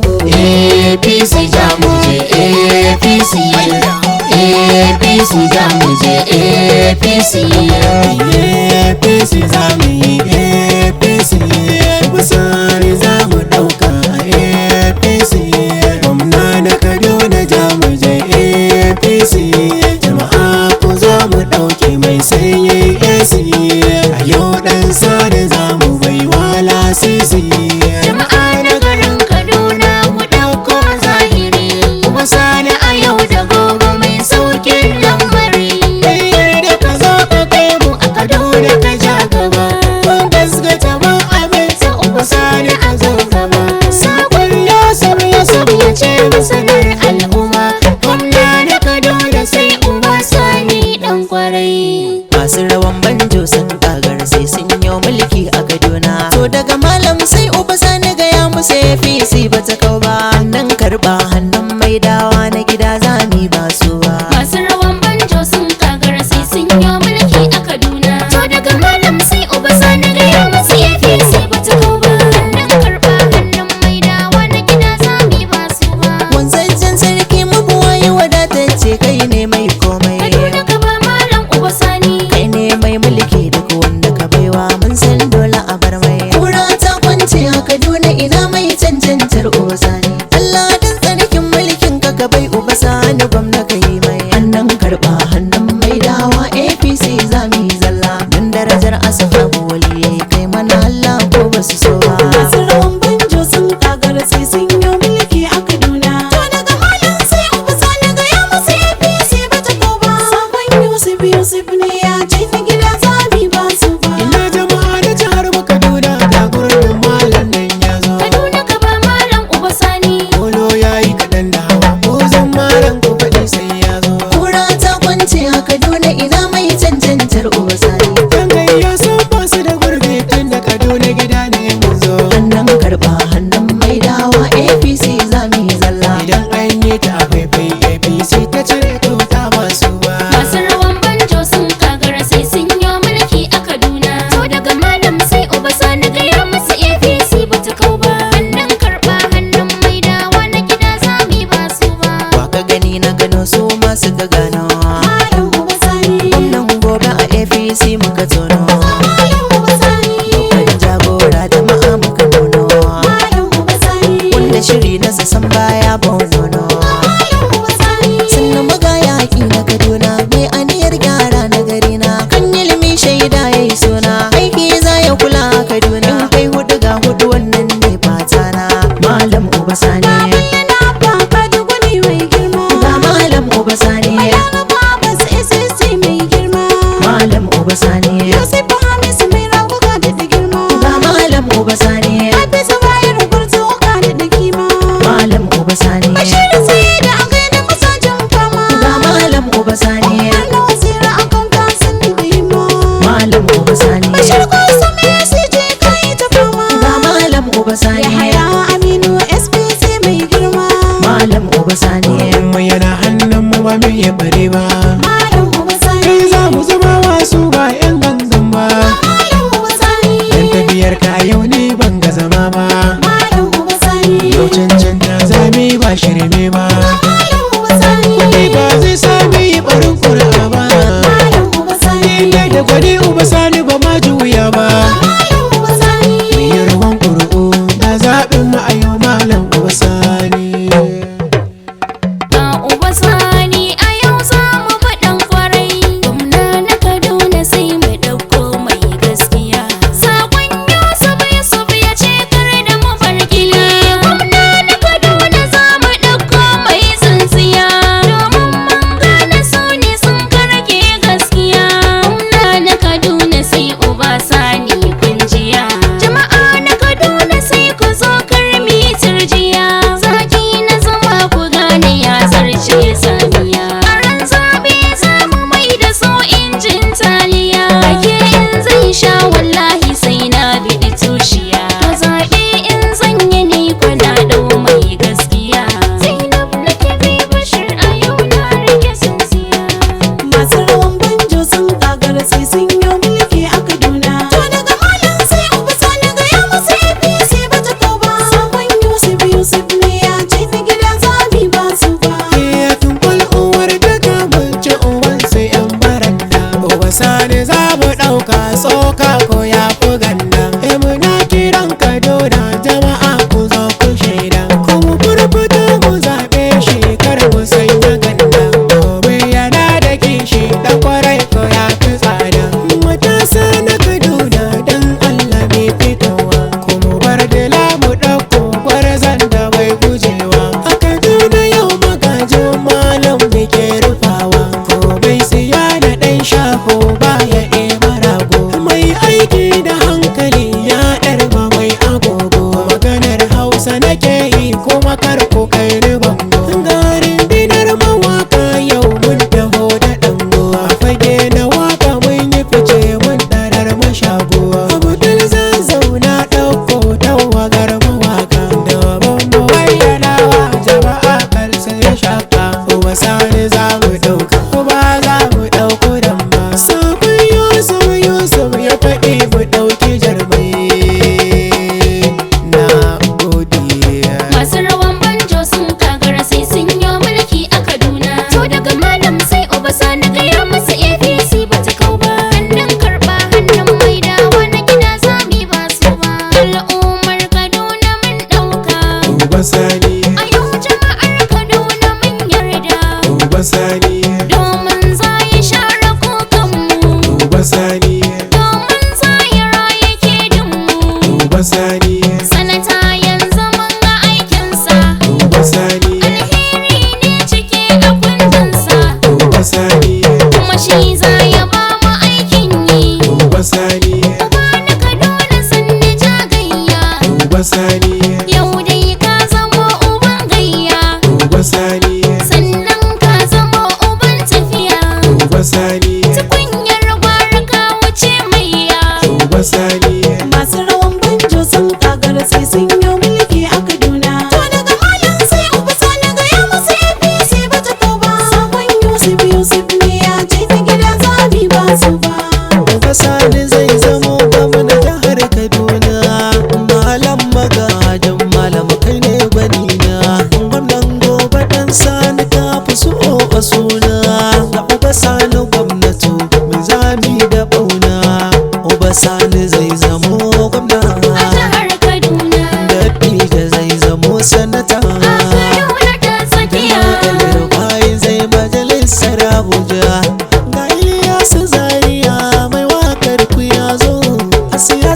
APC jamuje APC APC jamuje APC APC zamuyi APC Buhari zamu dauka APC gwamna na Kaduna jamuje APC jama'a ku zo mu dauke mai sanyi AC a yau dan sare zamu baiwa lasisi jama'a na garin Kaduna mu dauko zahiri kuma sani a yau da gobe mai saukin lamari da ka zo ka kai mu a Kaduna ka ja gaba mun gaskata ban abin sa uku sani a zo gaba sakon ya ce masanar al'umma gwamna na Kaduna sai uba sani dan kwarai masu rawan banjo sun kagar sai sun yi mulki a Kaduna to daga malam sai uba sani gaya musu APC bata kau ba nan karba hannun mai dawa na gida zami ba su ba masu rawan banjo sun kagar sai sun yi mulki a Kaduna to daga malam sai uba sani gaya musu APC bata kau ba nan karba hannun mai dawa na gida zami ba su ba wanzancan sarki mabuwayi wadatacce kai ne mai komai Kaduna ka ba malam uba sani kai ne mai mulki duk wanda ka baiwa mun san dole a bar mai kura ta kwance a Kaduna ina mai cancantar uba sani Allah dan tsarkin mulkin ka ka bai uba sani gwamna kai mai annan karba hannun mai dawa APC zami zalla dan darajar ashabu waliyai kai mana Allah ko basu so ba masu rawan banjo sun kagara sai sun yi mulki a Kaduna to daga malam sai uba sani ga ya musu APC bata ko ba sabon Yusuf ne ya ce ni gida zabi ba su ba ina jama'a da jihar mu Kaduna da gurbin malam nan ya zo Kaduna ka ba malam uba sani kolo yayi kadan da hawa ko zan malam ku faɗi sai ya zo kura ta kwance a Kaduna ina mai cancantar uba sani dan gayya sun ba su da gurbi tun da Kaduna gida ne mun zo hannun karba hannun mai dawa APC zami zalla idan an yi ta a faifai APC ta cire tuta masu ba masu rawan banjo sun kagara sai sun yi mulki a Kaduna to daga malam sai uba sani gaya musu APC bata kau ba hannun karba hannun mai dawa na gida zami ba su ba wa ka gani na gano su masu ga gano malam uba sani gwamnan gobe a APC muka tono malam uba sani babban jagora jama'a muka tono malam uba sani wanda shiri na san baya bonono malam uba sani sannan magaya haƙi na Kaduna mai aniyar gyara na gari na kan ilimi shaida yayi suna aiki za ya kula a Kaduna in kai hudu ga hudu wannan ne fata na malam uba sani yana baka da gwani mai girma ga malam uba sani Babas SSC mai girma malam uba sani Yusuf Hamisu mai raguka da girma ga malam uba sani Hafizu Bayar Gurzo ka da kima malam uba sani Bashir sai da an gaida masajin fama ga malam uba sani Wannan wasira akan kasan da himma malam uba sani Bashir Kusa mai SJ kai ta fama ga malam uba sani Yahaya Aminu SPC mai girma malam uba sani mu yana hannun mu ba mu iya bare ba malam uba sani kai za mu zama wasu ba 'yan gangan ba malam uba sani dan tafiyar ka yau ne ban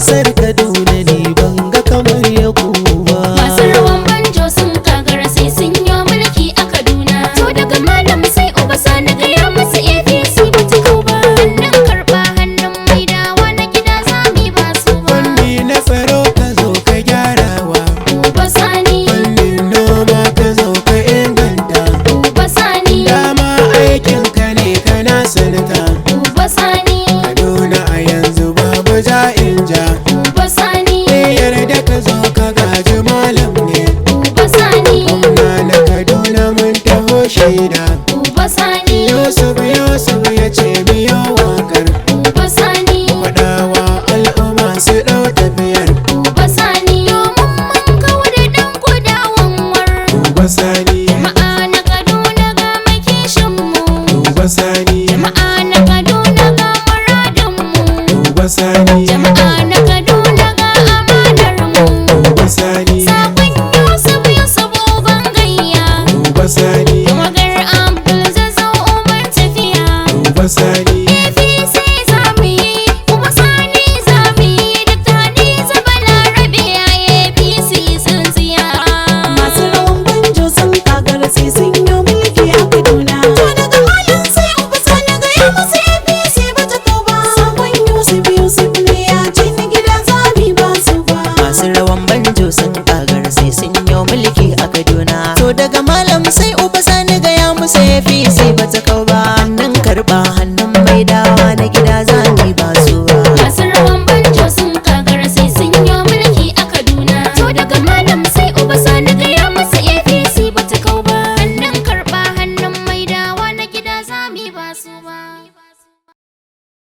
siyasar Kaduna